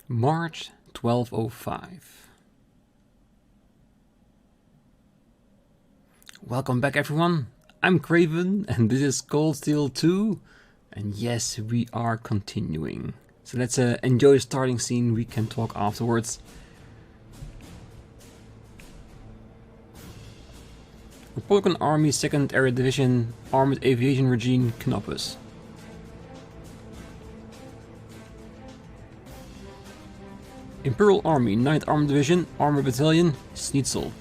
March 1205. Welcome back everyone, I'm Craven and this is Cold Steel 2, and yes, we are continuing. So let's enjoy the starting scene, we can talk afterwards. Republican Army 2nd Area Division, Armored Aviation Regime, Knoppes. Imperial Army 9th Armored Division, Armored Battalion, Schnitzel.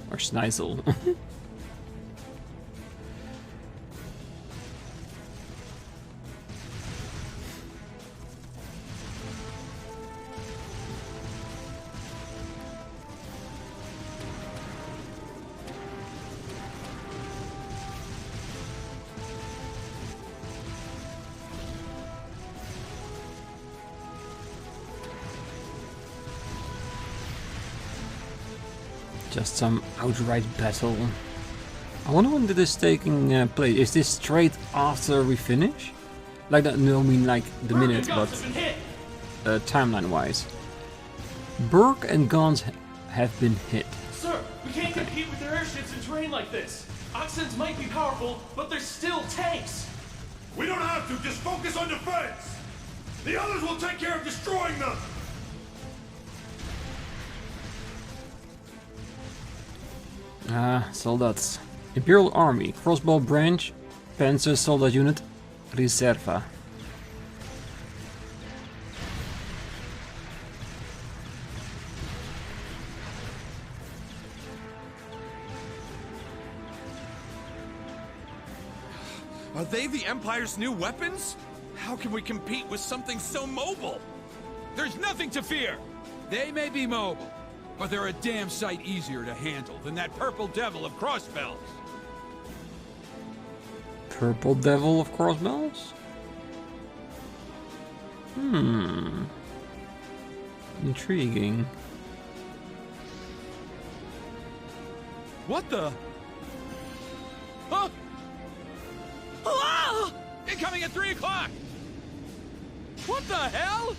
Or Schneisel. Just some outright battle. I wonder when this is taking place. Is this straight after we finish? Like that? No, I mean like the minute, but timeline wise. Burke and guns have been hit. Sir, we can't compete with their airships in terrain like this. Oxens might be powerful, but they're still tanks. We don't have to. Just focus on defense. The others will take care of destroying them. Soldats. Imperial Army, Crossbell Branch, Panzer Soldat Unit, Reserva. Are they the Empire's new weapons? How can we compete with something so mobile? There's nothing to fear! They may be mobile, but they're a damn sight easier to handle than that purple devil of Crossbells. Purple Devil of Crossbells? Intriguing. What the? Huh? Ah! Incoming at 3 o'clock! What the hell?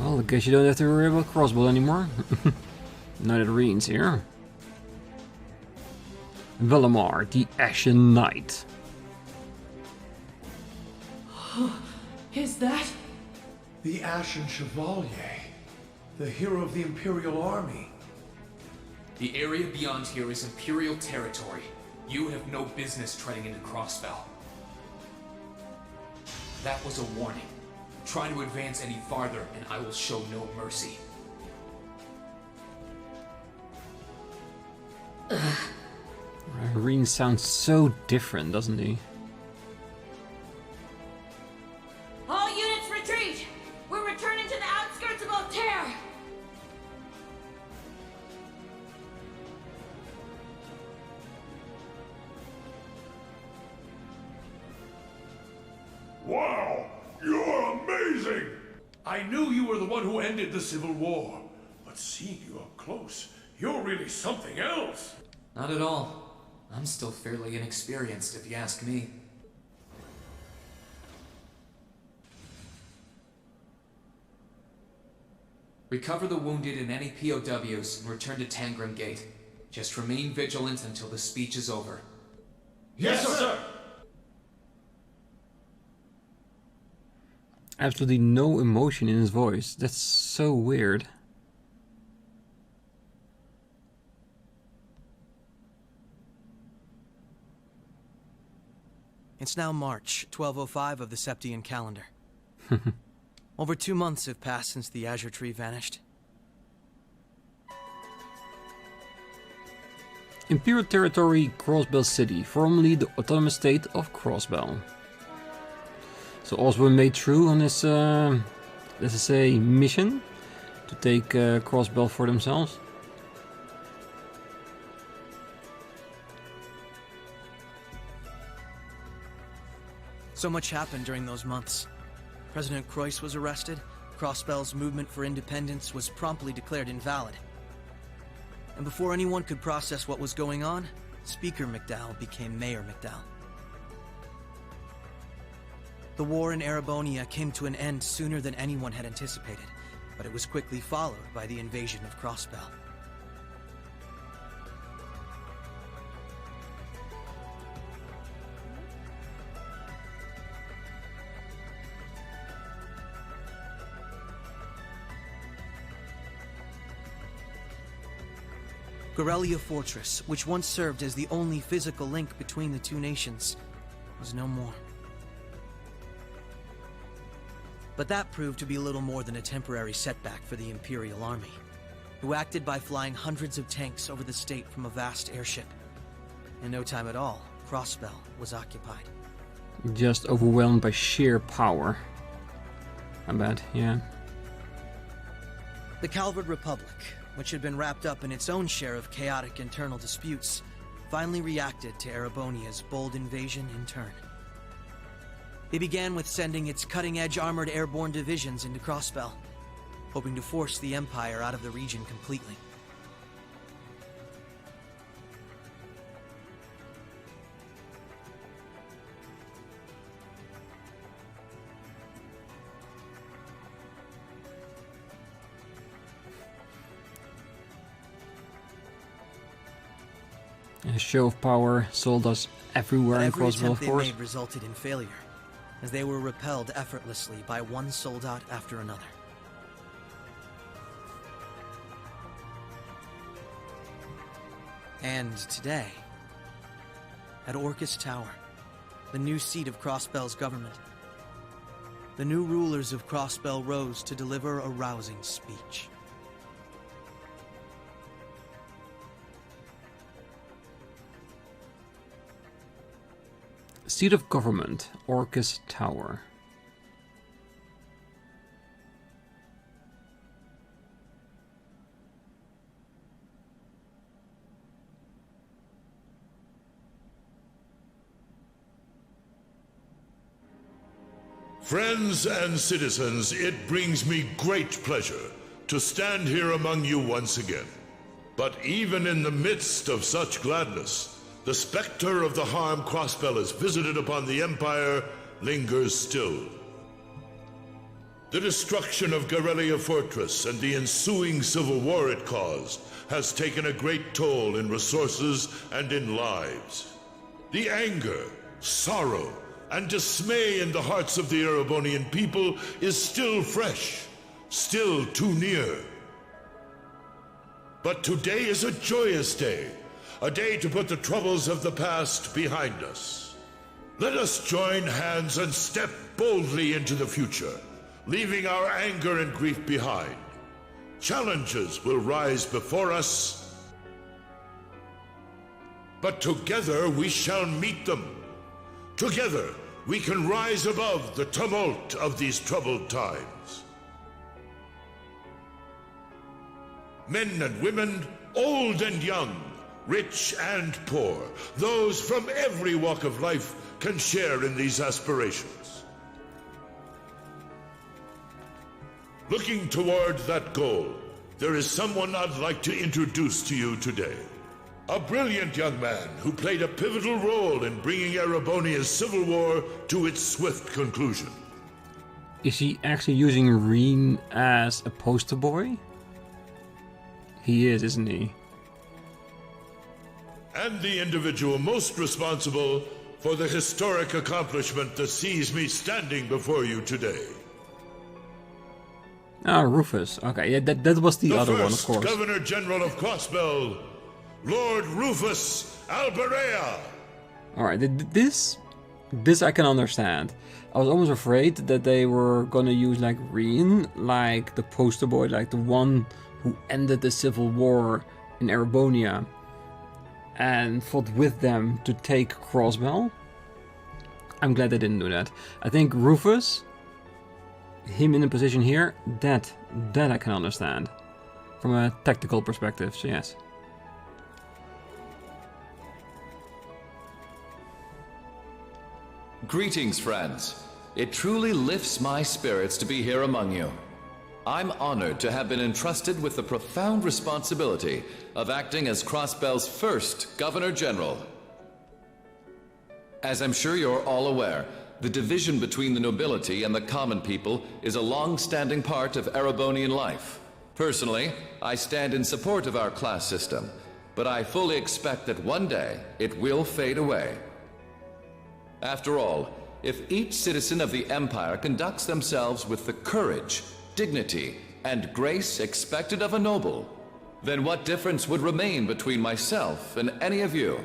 Well, I guess you don't have to worry about Crossbell anymore. Now that Rean's here. Valimar, the Ashen Knight. Is that? The Ashen Chevalier. The hero of the Imperial Army. The area beyond here is Imperial territory. You have no business treading into Crossbell. That was a warning. Try to advance any farther, and I will show no mercy. Rean sounds so different, doesn't he? All units retreat! We're returning to the outskirts of Altair! Wow! You're amazing! I knew you were the one who ended the Civil War. But seeing you up close, you're really something else. Not at all. I'm still fairly inexperienced, if you ask me. Recover the wounded and any POWs and return to Tangram Gate. Just remain vigilant until the speech is over. Yes, sir! Absolutely no emotion in his voice. That's so weird. It's now March 1205 of the Septian calendar. Over 2 months have passed since the Azure Tree vanished. Imperial Territory, Crossbell City, formerly the autonomous state of Crossbell. So Osborne made through on his, let's say, mission to take Crossbell for themselves. So much happened during those months. President Croix was arrested, Crossbell's movement for independence was promptly declared invalid. And before anyone could process what was going on, Speaker McDowell became Mayor McDowell. The war in Erebonia came to an end sooner than anyone had anticipated, but it was quickly followed by the invasion of Crossbell. Guerrilla Fortress, which once served as the only physical link between the two nations, was no more. But that proved to be little more than a temporary setback for the Imperial Army, who acted by flying hundreds of tanks over the state from a vast airship. In no time at all, Crossbell was occupied. Just overwhelmed by sheer power. I bet, yeah. The Calvard Republic, which had been wrapped up in its own share of chaotic internal disputes, finally reacted to Erebonia's bold invasion in turn. They began with sending its cutting-edge armored airborne divisions into Crossbell, hoping to force the Empire out of the region completely. A show of power, soldiers everywhere in Crossbell, of Every course. attempt they made resulted in failure, as they were repelled effortlessly by one soldat after another. And today, at Orcas Tower, the new seat of Crossbell's government, the new rulers of Crossbell rose to deliver a rousing speech. Seat of government, Orcas Tower. Friends and citizens, it brings me great pleasure to stand here among you once again. But even in the midst of such gladness, the specter of the harm Crossbell has visited upon the Empire lingers still. The destruction of Guerrilla Fortress and the ensuing civil war it caused has taken a great toll in resources and in lives. The anger, sorrow, and dismay in the hearts of the Erebonian people is still fresh, still too near. But today is a joyous day. A day to put the troubles of the past behind us. Let us join hands and step boldly into the future, leaving our anger and grief behind. Challenges will rise before us, but together we shall meet them. Together we can rise above the tumult of these troubled times. Men and women, old and young, rich and poor, those from every walk of life can share in these aspirations. Looking toward that goal, there is someone I'd like to introduce to you today. A brilliant young man who played a pivotal role in bringing Erebonia's civil war to its swift conclusion. Is he actually using Rean as a poster boy? He is, isn't he? And the individual most responsible for the historic accomplishment that sees me standing before you today. Ah, Rufus. Okay, yeah, that was the other one, of course. The first Governor General of Crossbell, Lord Rufus Alberea. Alright, this I can understand. I was almost afraid that they were gonna use like Rean, like the poster boy, like the one who ended the civil war in Erebonia and fought with them to take Crossbell. I'm glad they didn't do that. I think Rufus, him in a position here, that I can understand from a tactical perspective, so yes. Greetings, friends. It truly lifts my spirits to be here among you. I'm honored to have been entrusted with the profound responsibility of acting as Crossbell's first Governor General. As I'm sure you're all aware, the division between the nobility and the common people is a long-standing part of Erebonian life. Personally, I stand in support of our class system, but I fully expect that one day it will fade away. After all, if each citizen of the Empire conducts themselves with the courage, dignity, and grace expected of a noble, then what difference would remain between myself and any of you?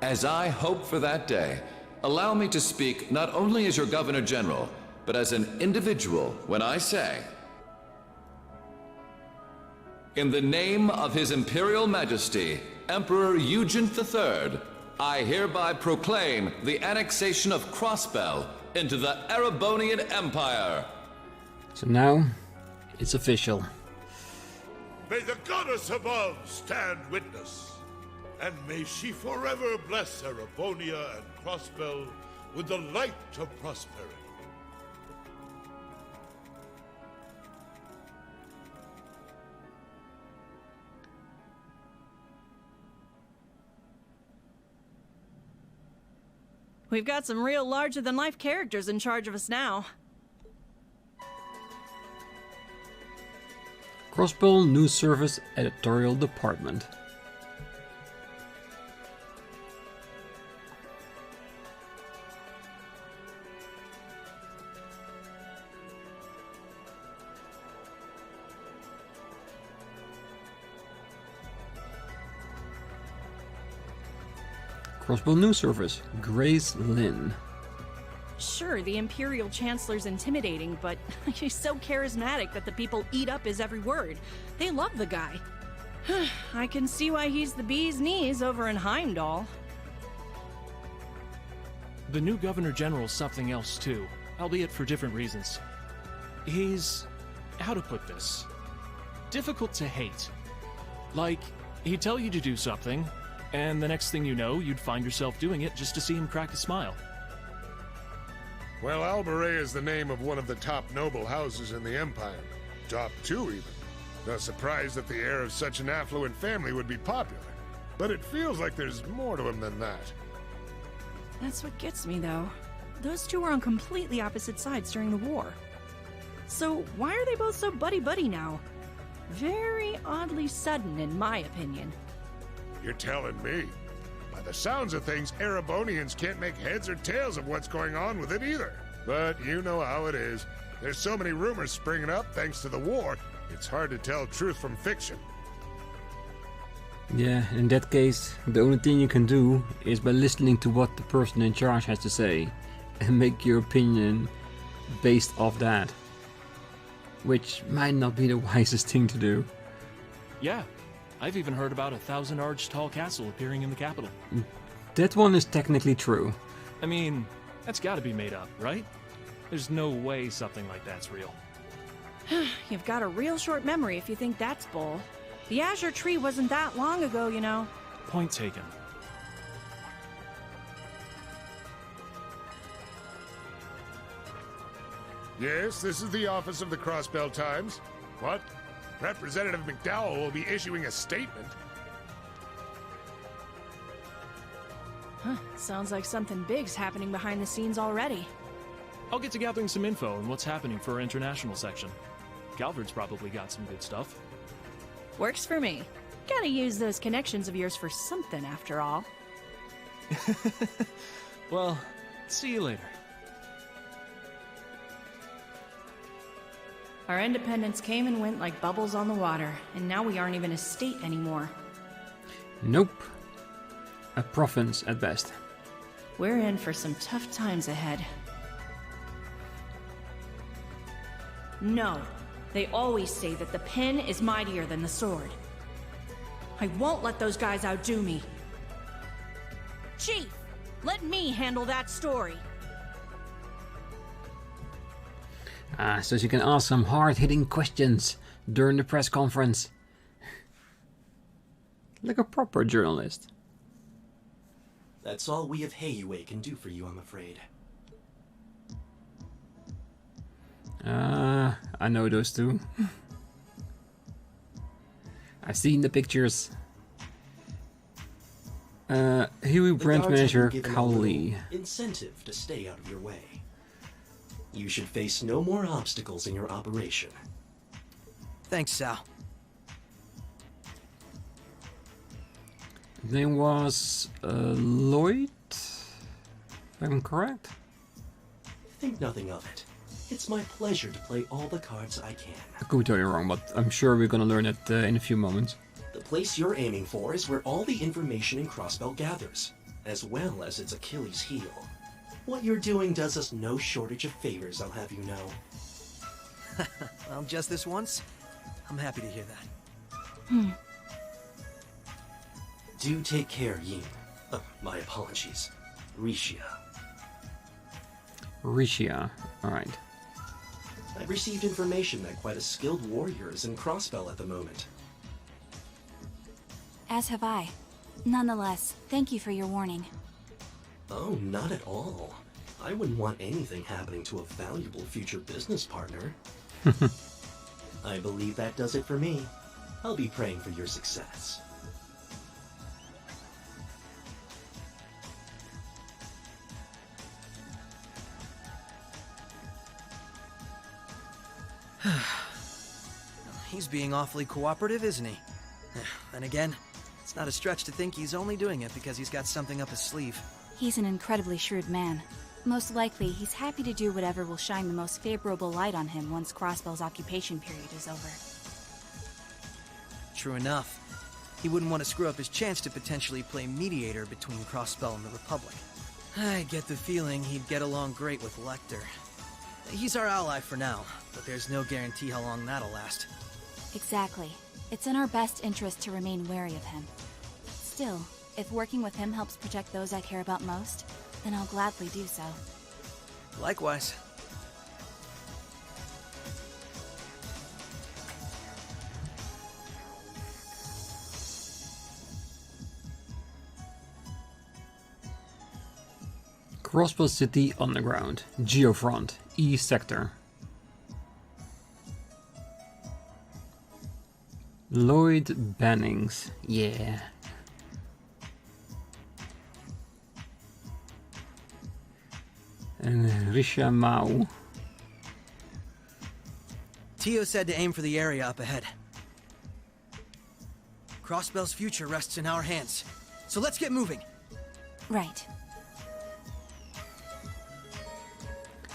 As I hope for that day, allow me to speak not only as your Governor General, but as an individual when I say, in the name of His Imperial Majesty, Emperor Eugene III, I hereby proclaim the annexation of Crossbell into the Erebonian Empire. So now, it's official. May the goddess above stand witness, and may she forever bless Erebonia and Crossbell with the light of prosperity. We've got some real larger-than-life characters in charge of us now. Crossbell News Service Editorial Department. Crossbell News Service, Grace Lynn. Sure, the Imperial Chancellor's intimidating, but he's so charismatic that the people eat up his every word. They love the guy. I can see why he's the bee's knees over in Heimdallr. The new Governor General's something else too, albeit for different reasons. He's... how to put this? Difficult to hate. Like, he'd tell you to do something, and the next thing you know, you'd find yourself doing it just to see him crack a smile. Well, Alberet is the name of one of the top noble houses in the Empire. Top 2, even. No surprise that the heir of such an affluent family would be popular. But it feels like there's more to him than that. That's what gets me, though. Those two were on completely opposite sides during the war. So why are they both so buddy-buddy now? Very oddly sudden, in my opinion. You're telling me. By the sounds of things, Erebonians can't make heads or tails of what's going on with it either. But you know how it is. There's so many rumors springing up thanks to the war, it's hard to tell truth from fiction. Yeah, in that case, the only thing you can do is by listening to what the person in charge has to say and make your opinion based off that. Which might not be the wisest thing to do. Yeah, I've even heard about a 1,000-arch tall castle appearing in the capital. That one is technically true. I mean, that's gotta be made up, right? There's no way something like that's real. You've got a real short memory if you think that's bull. The Azure Tree wasn't that long ago, you know. Point taken. Yes, this is the office of the Crossbell Times. What? Representative McDowell will be issuing a statement. Huh, sounds like something big's happening behind the scenes already. I'll get to gathering some info on what's happening for our international section. Calvard's probably got some good stuff. Works for me. Gotta use those connections of yours for something, after all. Well, see you later. Our independence came and went like bubbles on the water, and now we aren't even a state anymore. Nope. A province at best. We're in for some tough times ahead. No. They always say that the pen is mightier than the sword. I won't let those guys outdo me. Chief, let me handle that story. So you can ask some hard-hitting questions during the press conference. Like a proper journalist. That's all we of Heiue can do for you, I'm afraid. I know those two. I've seen the pictures. Huey The branch guards have manager been given a Cowley. little incentive to stay out of your way. You should face no more obstacles in your operation. Thanks, Sal. His name was Lloyd, if I'm correct. Think nothing of it. It's my pleasure to play all the cards I can. I could be totally wrong, but I'm sure we're gonna learn it in a few moments. The place you're aiming for is where all the information in Crossbell gathers, as well as its Achilles heel. What you're doing does us no shortage of favors, I'll have you know. Well, just this once, I'm happy to hear that. Do take care, Yin. My apologies. Rishia. Rishia, alright. I've received information that quite a skilled warrior is in Crossbell at the moment. As have I. Nonetheless, thank you for your warning. Oh, not at all. I wouldn't want anything happening to a valuable future business partner. I believe that does it for me. I'll be praying for your success. He's being awfully cooperative, isn't he? Then again, it's not a stretch to think he's only doing it because he's got something up his sleeve. He's an incredibly shrewd man. Most likely, he's happy to do whatever will shine the most favorable light on him once Crossbell's occupation period is over. True enough. He wouldn't want to screw up his chance to potentially play mediator between Crossbell and the Republic. I get the feeling he'd get along great with Lecter. He's our ally for now, but there's no guarantee how long that'll last. Exactly. It's in our best interest to remain wary of him. Still, if working with him helps protect those I care about most, then I'll gladly do so. Likewise. Crossbell City Underground, Geofront, E Sector. Lloyd Bannings, yeah. And Risha Mao. Tio said to aim for the area up ahead. Crossbell's future rests in our hands, so let's get moving. Right.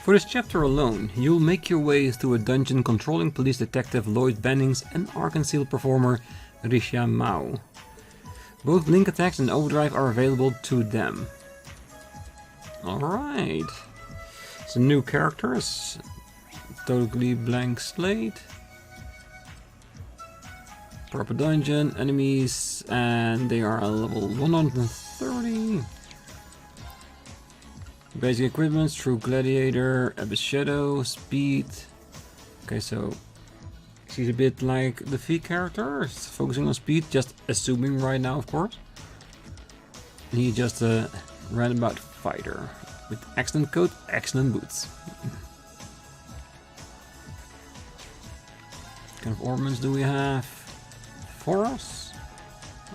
For this chapter alone, you'll make your way through a dungeon controlling police detective Lloyd Bannings and Arkansas performer Risha Mao. Both link attacks and overdrive are available to them. Alright. It's a new characters. Totally blank slate. Proper dungeon, enemies, and they are level 130. Basic equipment, True Gladiator, Abyss Shadow, Speed. Okay, so she's a bit like the V character, focusing on speed, just assuming right now, of course. And he's just a roundabout fighter with excellent coat, excellent boots. What kind of ornaments do we have for us?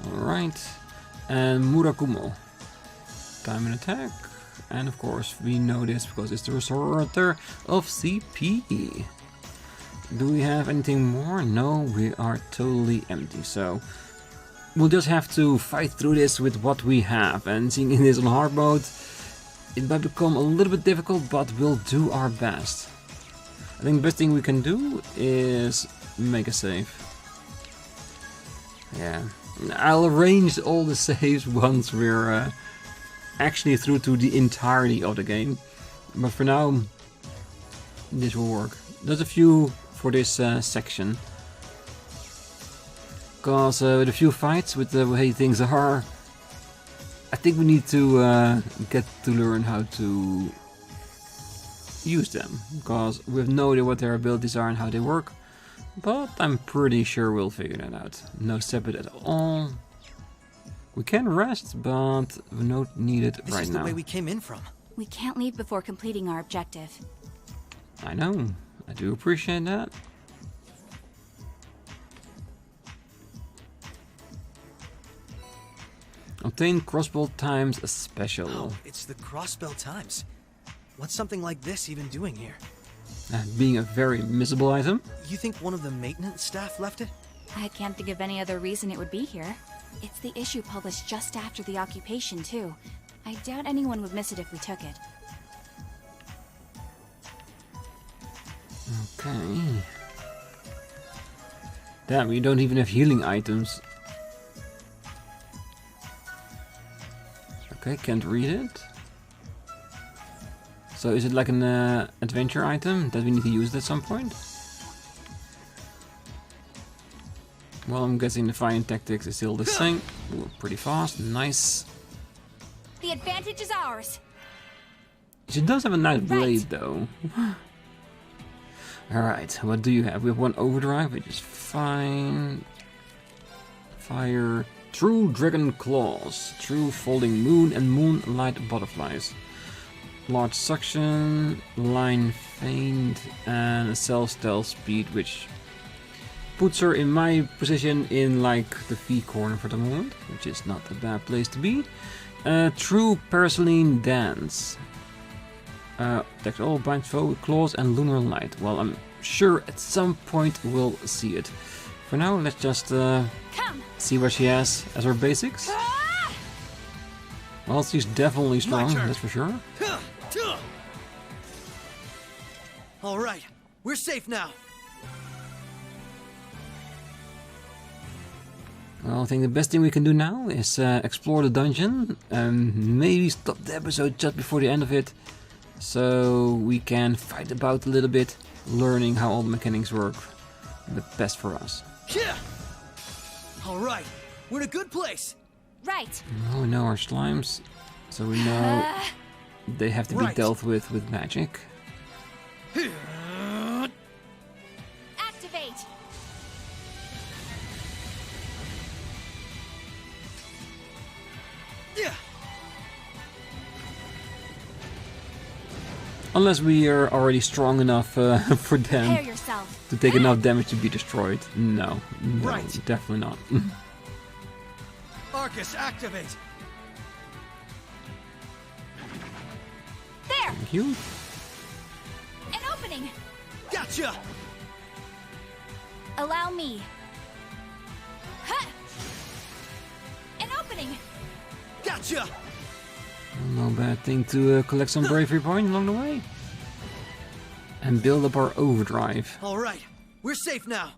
Alright. And Murakumo. Time and attack. And of course we know this because it's the restorator of CP. Do we have anything more? No, we are totally empty. So we'll just have to fight through this with what we have. And seeing it is on hard mode, it might become a little bit difficult, but we'll do our best. I think the best thing we can do is make a save. Yeah, I'll arrange all the saves once we're actually through to the entirety of the game, but for now this will work. There's a few for this section, because with a few fights with the way things are, I think we need to get to learn how to use them, because we have no idea what their abilities are and how they work, but I'm pretty sure we'll figure that out. No separate at all. We can rest, but we don't need it right now. This is the way we came in from. We can't leave before completing our objective. I know. I do appreciate that. Obtain Crossbell times a special. Oh, it's the Crossbell times. What's something like this even doing here? Being a very missable item. You think one of the maintenance staff left it? I can't think of any other reason it would be here. It's the issue published just after the occupation, too. I doubt anyone would miss it if we took it. Okay. Damn, we don't even have healing items. Okay, can't read it. So is it like an adventure item that we need to use at some point? Well, I'm guessing the fighting tactics is still the same. Ooh, pretty fast, nice. The advantage is ours. She does have a nice blade though. Alright, what do you have? We have one overdrive, which is fine. Fire. True Dragon Claws. True Folding Moon and Moonlight Butterflies. Large Suction. Line Feint. And a Cell Stealth Speed, which puts her in my position in like the V corner for the moment, which is not a bad place to be. True Celine Dance. Attacks all, binds foe with claws and lunar light. Well, I'm sure at some point we'll see it. For now, let's just see what she has as her basics. Well, she's definitely strong, that's for sure. All right, we're safe now. Well, I think the best thing we can do now is explore the dungeon and maybe stop the episode just before the end of it, so we can fight about a little bit, learning how all the mechanics work the best for us. All right, we're in a good place. Right. Well, we know our slimes, so we know they have to be dealt with magic. Activate. Yeah. Unless we are already strong enough for them to take enough damage to be destroyed. No, definitely not. Orcas, activate. There. Thank you. An opening. Gotcha. Allow me. Huh. An opening. Gotcha. No bad thing to collect some bravery points along the way. And build up our overdrive. All right, we're safe now.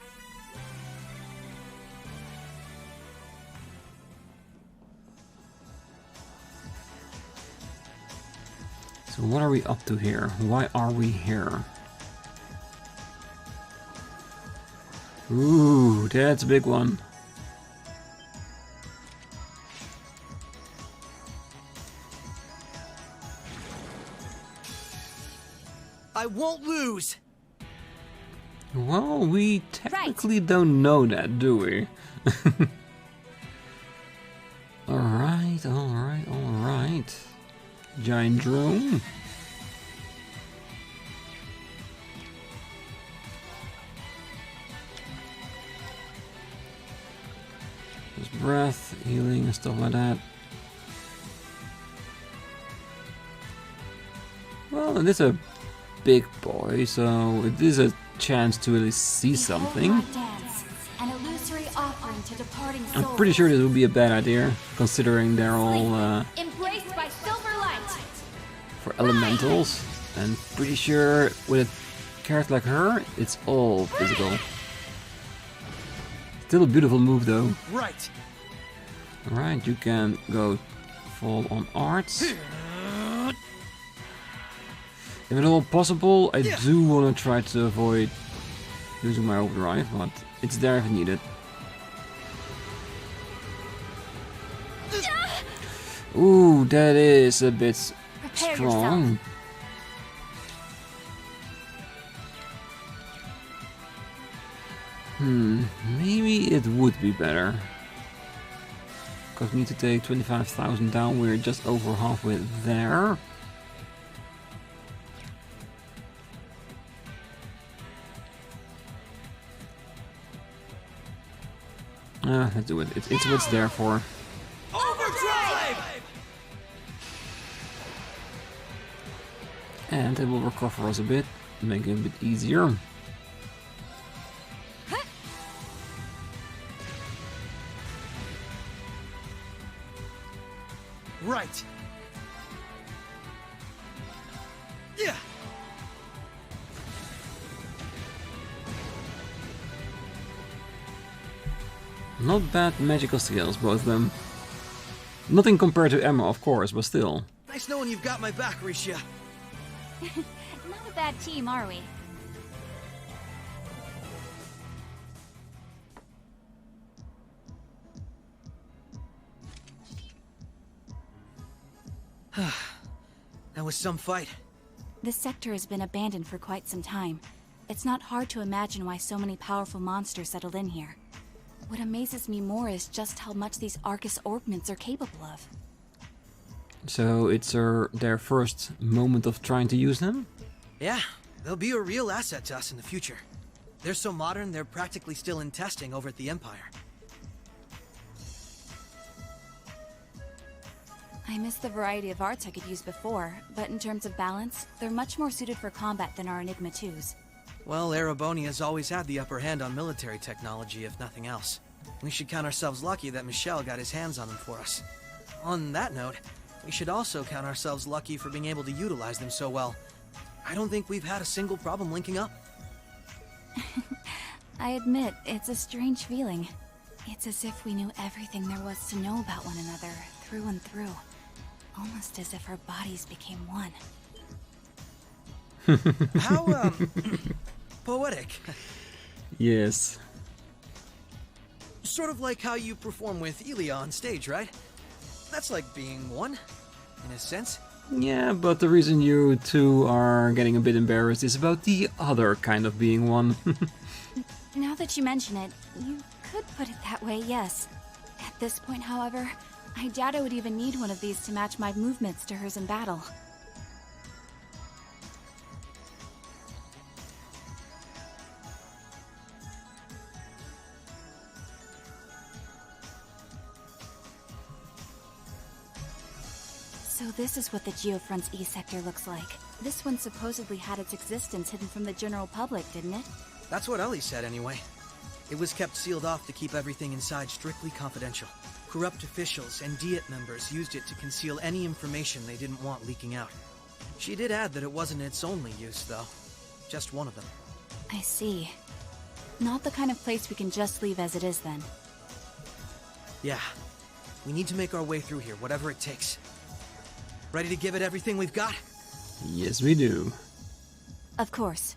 So what are we up to here? Why are we here? Ooh, that's a big one. I won't lose. Well, we technically don't know that, do we? Alright, alright, alright. Giant drone. Just breath, healing, and stuff like that. Well, it is a big boy, so it is a chance to at least see something. I'm pretty sure this would be a bad idea, considering they're all for elementals, and pretty sure with a character like her, it's all physical. Still a beautiful move though. Right. Alright, you can go full on arts. If at all possible, I do want to try to avoid using my overdrive, but it's there if needed. Ooh, that is a bit strong. Maybe it would be better. Because we need to take 25,000 down, we're just over halfway there. Let's do it. It's what it's there for. Overdrive! And it will recover us a bit, make it a bit easier. Right. Yeah. Not bad magical skills, both of them. Nothing compared to Emma, of course, but still. Nice knowing you've got my back, Risha. Not a bad team, are we? That was some fight. This sector has been abandoned for quite some time. It's not hard to imagine why so many powerful monsters settled in here. What amazes me more is just how much these Arcus orbments are capable of. So it's their first moment of trying to use them? Yeah, they'll be a real asset to us in the future. They're so modern, they're practically still in testing over at the Empire. I miss the variety of arts I could use before, but in terms of balance, they're much more suited for combat than our Enigma 2s. Well, Erebonia's always had the upper hand on military technology, if nothing else. We should count ourselves lucky that Michel got his hands on them for us. On that note, we should also count ourselves lucky for being able to utilize them so well. I don't think we've had a single problem linking up. I admit, it's a strange feeling. It's as if we knew everything there was to know about one another, through and through. Almost as if our bodies became one. How, poetic. Yes. Sort of like how you perform with Elia on stage, right? That's like being one, in a sense. Yeah, but the reason you two are getting a bit embarrassed is about the other kind of being one. Now that you mention it, you could put it that way, yes. At this point, however, I doubt I would even need one of these to match my movements to hers in battle. So this is what the Geofront's E-sector looks like. This one supposedly had its existence hidden from the general public, didn't it? That's what Ellie said anyway. It was kept sealed off to keep everything inside strictly confidential. Corrupt officials and Diet members used it to conceal any information they didn't want leaking out. She did add that it wasn't its only use, though. Just one of them. I see. Not the kind of place we can just leave as it is, then. Yeah. We need to make our way through here, whatever it takes. Ready to give it everything we've got? Yes, we do. Of course.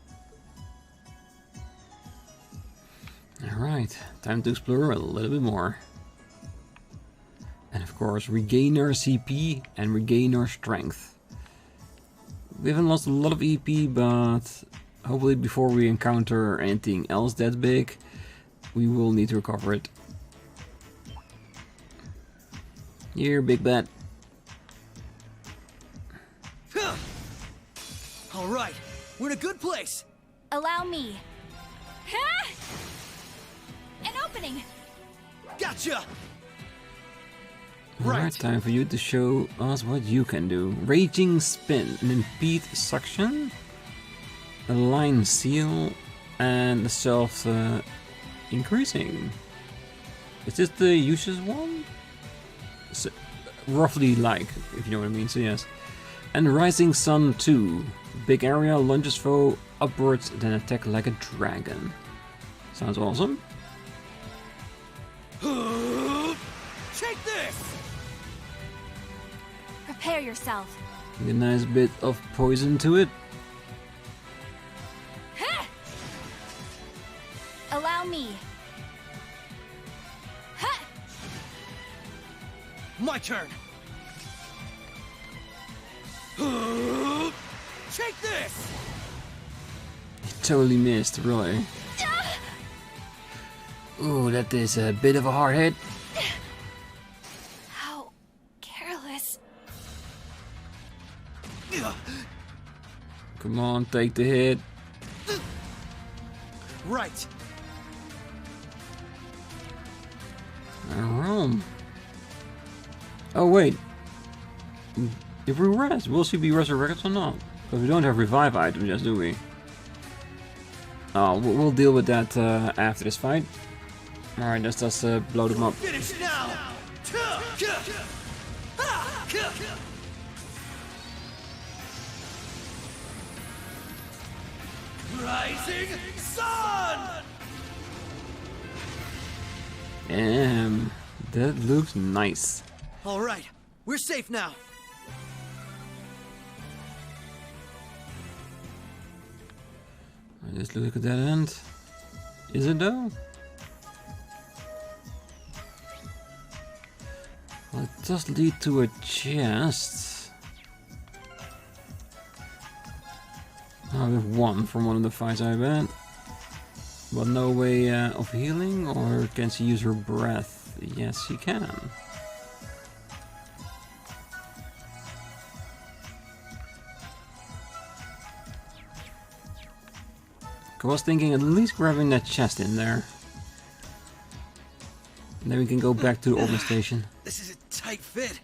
Alright, time to explore a little bit more. And of course, regain our CP and regain our strength. We haven't lost a lot of EP, but hopefully before we encounter anything else that big, we will need to recover it. Here, big bat. Alright, we're in a good place! Allow me. Ha! An opening! Gotcha! Alright, time for you to show us what you can do. Raging Spin, an impede suction, a line seal, and a self increasing. Is this the useless one? So, roughly like, if you know what I mean, so yes. And Rising Sun 2. Big area, lunges foe upwards, then attack like a dragon. Sounds awesome. Take this! Prepare yourself. A nice bit of poison to it. Ha! Allow me. Ha! My turn! Take this! You totally missed, really. Ooh, that is a bit of a hard hit. How careless. Come on, take the hit. Right. Alright. Oh wait. If we rest, will she be resurrected or not? But we don't have revive items, just do we? Oh, we'll deal with that after this fight. Alright, let's just blow them up. Finish now! Rising Sun! Damn, that looks nice. All right, we're safe now. Let's look at that end. Is it though? Well, it does lead to a chest. Oh, we have one from one of the fights, I bet. But no way of healing, or can she use her breath? Yes, she can. I was thinking at least grabbing that chest in there. And then we can go back to the Orban station. This is a tight fit.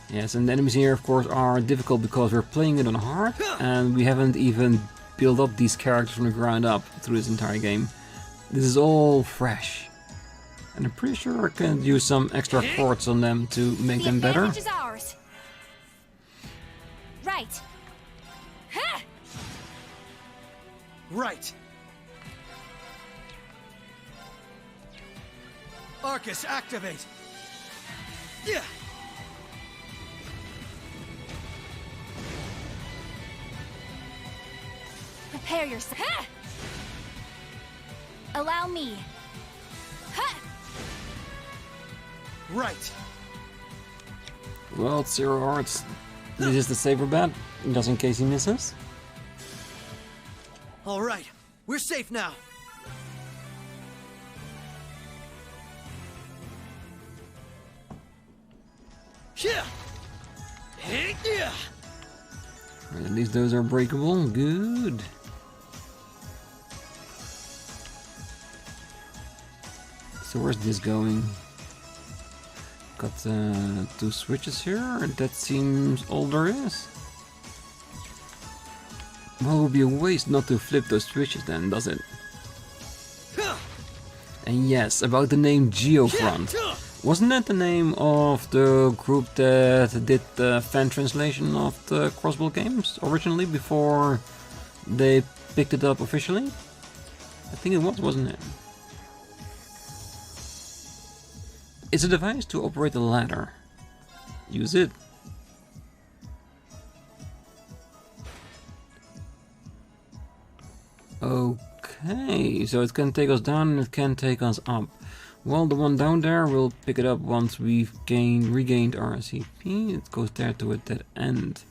Yes, and the enemies here, of course, are difficult because we're playing it on hard, and we haven't even built up these characters from the ground up through this entire game. This is all fresh. And I'm pretty sure I can use some extra quartz on them to make them better. The advantage is ours. Right. Huh. Right. Arcus, activate. Yeah. Prepare yourself. Huh. Allow me. Huh. Right. Well, it's 0 hearts. This is the saber bet, just in case he misses. All right, we're safe now. Yeah. Yeah. Right, at least those are breakable. Good. So where's this going? Got 2 switches here. That seems all there is. Well, it would be a waste not to flip those switches then, does it? And yes, about the name Geofront. Wasn't that the name of the group that did the fan translation of the Crossbell games originally, before they picked it up officially? I think it was, wasn't it? It's a device to operate a ladder. Use it. Okay, so it can take us down and it can take us up. Well, the one down there, we'll pick it up once we've regained our CP. It goes there to a dead end,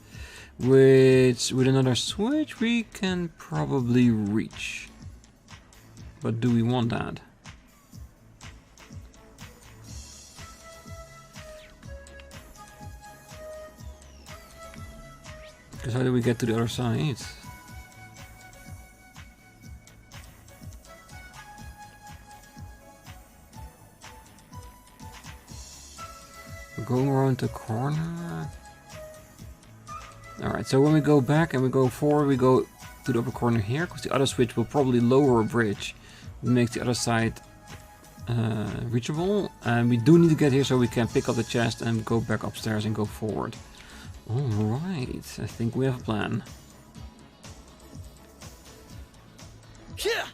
which with another switch we can probably reach. But do we want that? Because how do we get to the other side? We're going around the corner. Alright, so when we go back and we go forward, we go to the upper corner here, because the other switch will probably lower a bridge. It makes the other side reachable. And we do need to get here so we can pick up the chest and go back upstairs and go forward. Alright, I think we have a plan. Yeah.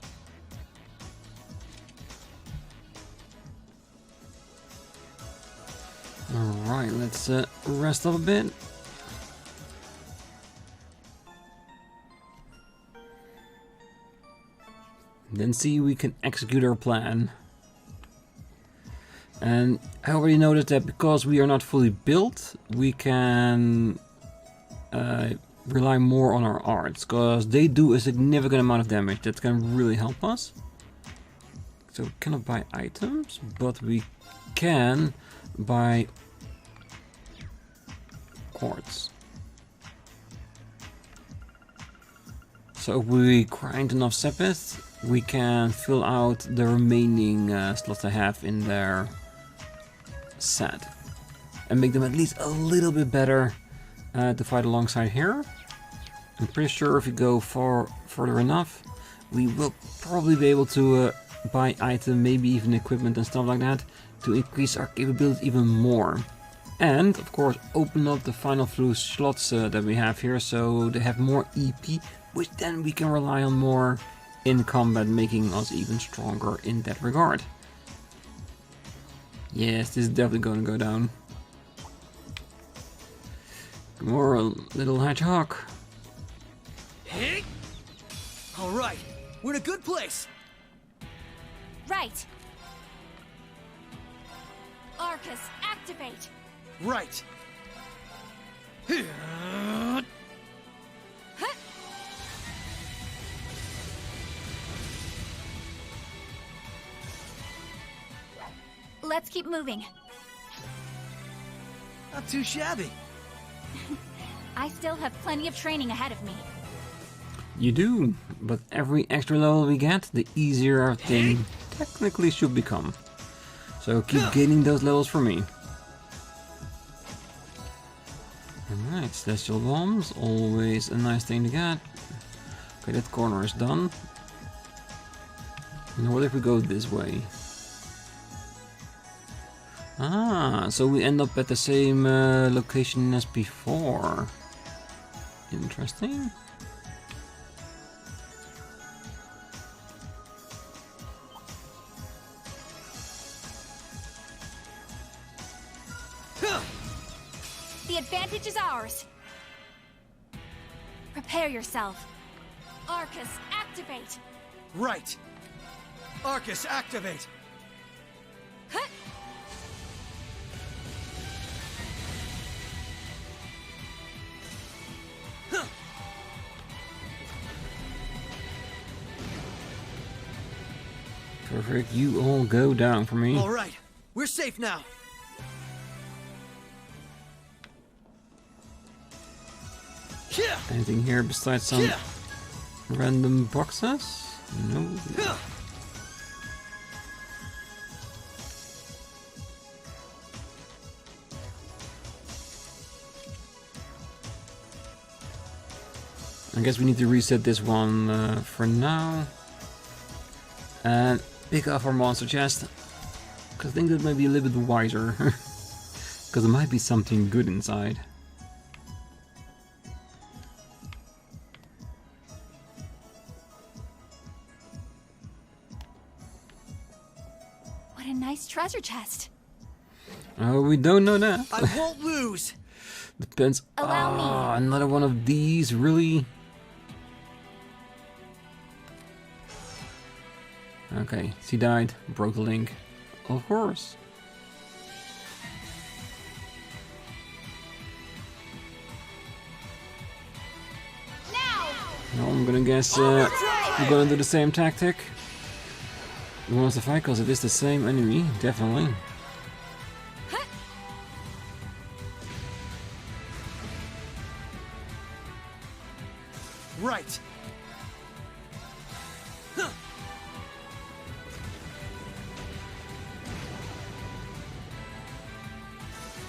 Alright, let's rest up a bit. Then see we can execute our plan. And I already noticed that because we are not fully built, we can rely more on our arts, because they do a significant amount of damage that can really help us. So we cannot buy items, but we can buy quartz. So if we grind enough Sepith, we can fill out the remaining slots they have in their set. And make them at least a little bit better to fight alongside here. I'm pretty sure if we go further enough, we will probably be able to buy items, maybe even equipment and stuff like that, to increase our capability even more. And, of course, open up the final few slots that we have here, so they have more EP, which then we can rely on more in combat, making us even stronger in that regard. Yes, this is definitely going to go down. More little hedgehog. Hey! Alright, we're in a good place! Right. Orcas, activate. Right. Huh? Let's keep moving. Not too shabby. I still have plenty of training ahead of me. You do, but every extra level we get, the easier our thing technically should become. So keep gaining those levels for me. Alright, celestial bombs, always a nice thing to get. Okay, that corner is done. And what if we go this way? Ah, so we end up at the same location as before. Interesting. The advantage is ours. Prepare yourself. Arcus, activate. Right. Arcus, activate. Huh? Huh. Perfect, you all go down for me. All right, we're safe now. Anything here besides some random boxes? No. I guess we need to reset this one for now. And pick up our monster chest. Because I think that might be a little bit wiser. Because there might be something good inside. What a nice treasure chest. Oh, we don't know that. I won't lose. Depends. Allow me. Another one of these, really? Okay, she died. Broke the link. Of course. Now I'm gonna guess we're gonna do the same tactic. Who wants to fight? Because it is the same enemy, definitely. Right. Huh.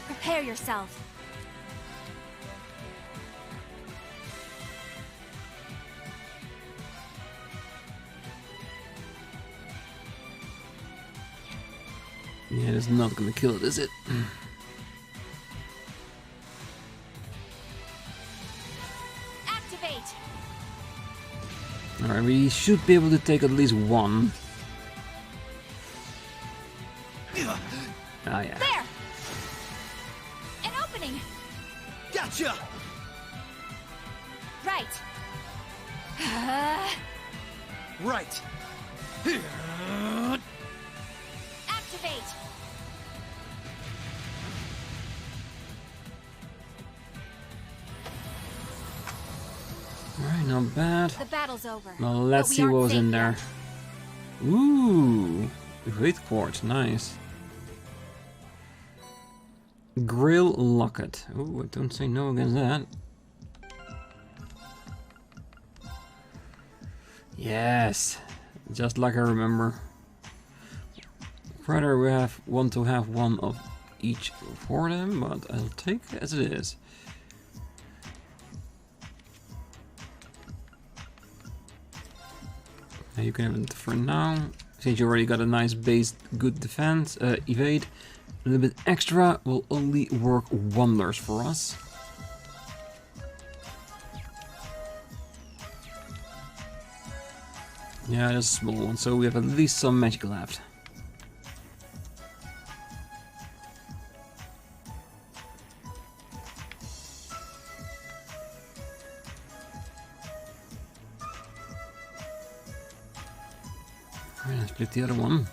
Prepare yourself. Yeah, it's not gonna kill it, is it? Activate. Alright, we should be able to take at least one. Ah, yeah. There. An opening. Gotcha. Right. Right. Activate. Alright, not bad. The battle's over. Now let's see what was in there. Ooh, great quartz, nice. Grill locket. Ooh, I don't say no against that. Yes, just like I remember. Rather we want to have one of each for them, but I'll take it as it is. Now you can have it for now. Since you already got a nice base, good defense, evade. A little bit extra will only work wonders for us. Yeah, that's a small one, so we have at least some magic left. Alright, let's split the other one.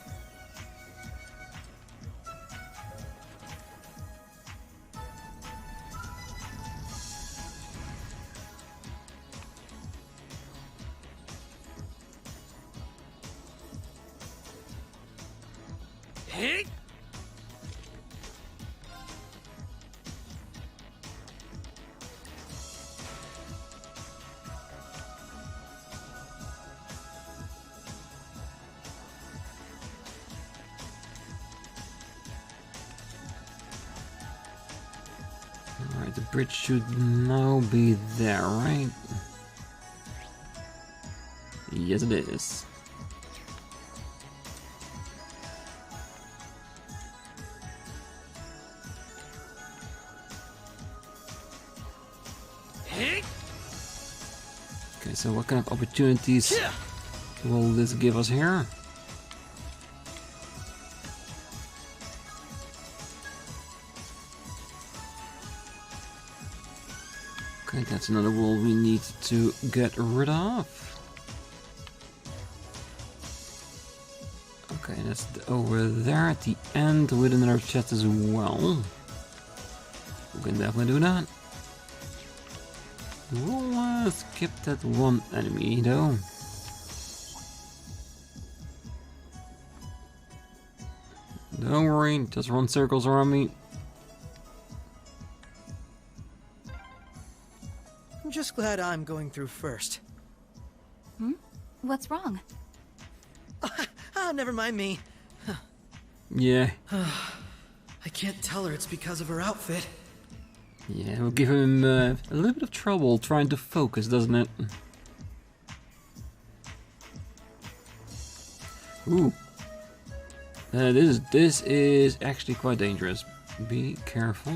Alright, the bridge should now be there, right? Yes, it is. Okay, so what kind of opportunities will this give us here? Okay, that's another wall we need to get rid of. Okay, that's over there at the end with another chest as well. We can definitely do that. We'll skip that one enemy though. Don't worry, just run circles around me. I'm just glad I'm going through first. Hmm? What's wrong? Never mind me. Yeah. I can't tell her it's because of her outfit. Yeah, we'll give him a little bit of trouble trying to focus, doesn't it? Ooh. This is actually quite dangerous. Be careful.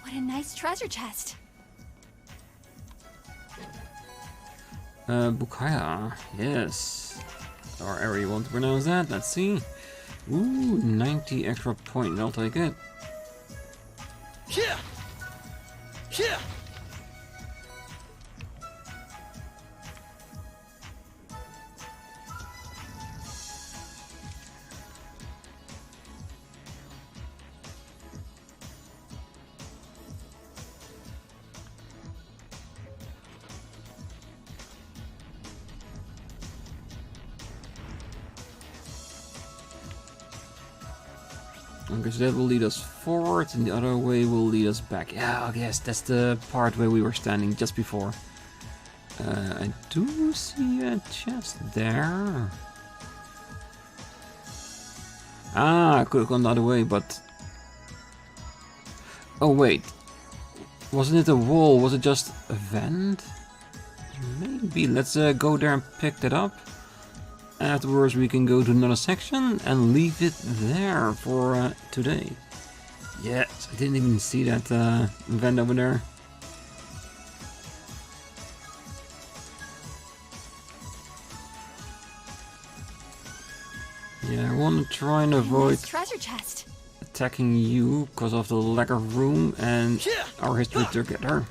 What a nice treasure chest. Bukaya, yes. Or however you want to pronounce that, let's see. Ooh, 90 extra points, I'll take it. Yeah. Yeah. Okay, so that will lead us forward, and the other way will lead us back. Yeah, I guess that's the part where we were standing just before. I do see a chest there. Ah, I could have gone the other way, but... Oh, wait. Wasn't it a wall? Was it just a vent? Maybe. Let's go there and pick that up. Afterwards we can go to another section and leave it there for today. Yes, I didn't even see that vent over there. Yeah, I want to try and avoid treasure chest. Attacking you because of the lack of room and our history together.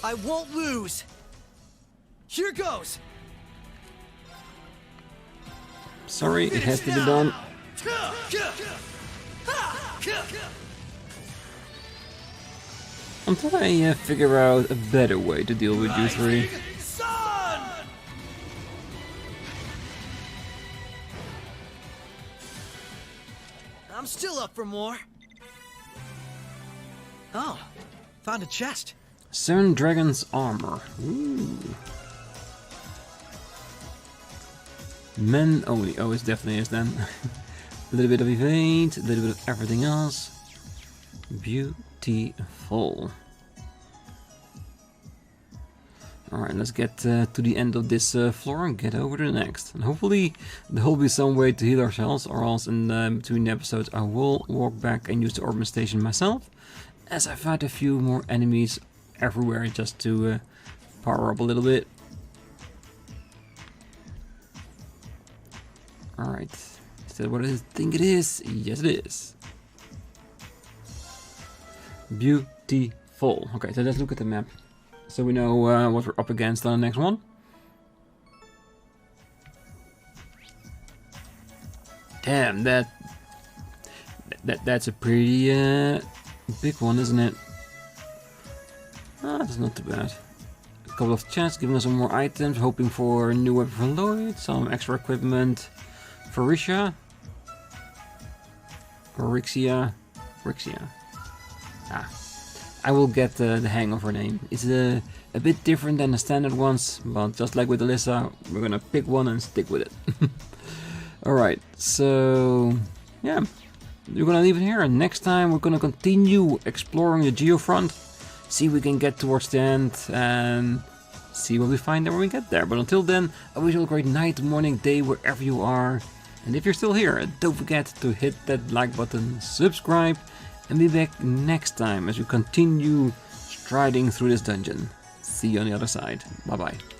I won't lose. Here goes. Sorry, it has to be done. Until I figure out a better way to deal with you three. I'm still up for more. Oh, found a chest. 7 dragons armor. Ooh. Men only. Oh, it definitely is then. A little bit of evade, a little bit of everything else. Beautiful. Alright, let's get to the end of this floor and get over to the next. And hopefully there will be some way to heal ourselves, or else in between the episodes I will walk back and use the Orbman Station myself, as I've had a few more enemies everywhere just to power up a little bit. Alright, is that what I think it is? Yes it is. Beautiful. Okay, so let's look at the map. So we know what we're up against on the next one. Damn, that's a pretty big one, isn't it? Ah, that's not too bad. A couple of chests giving us some more items, hoping for a new weapon for Lloyd, some extra equipment for Rixia. Or Rixia. Ah. I will get the hang of her name. It's a bit different than the standard ones, but just like with Alyssa, we're gonna pick one and stick with it. Alright, so yeah, we're gonna leave it here, and next time we're gonna continue exploring the Geofront, see if we can get towards the end, and see what we find there when we get there. But until then, I wish you all a great night, morning, day, wherever you are. And if you're still here, don't forget to hit that like button, subscribe, and be back next time as we continue striding through this dungeon. See you on the other side. Bye bye.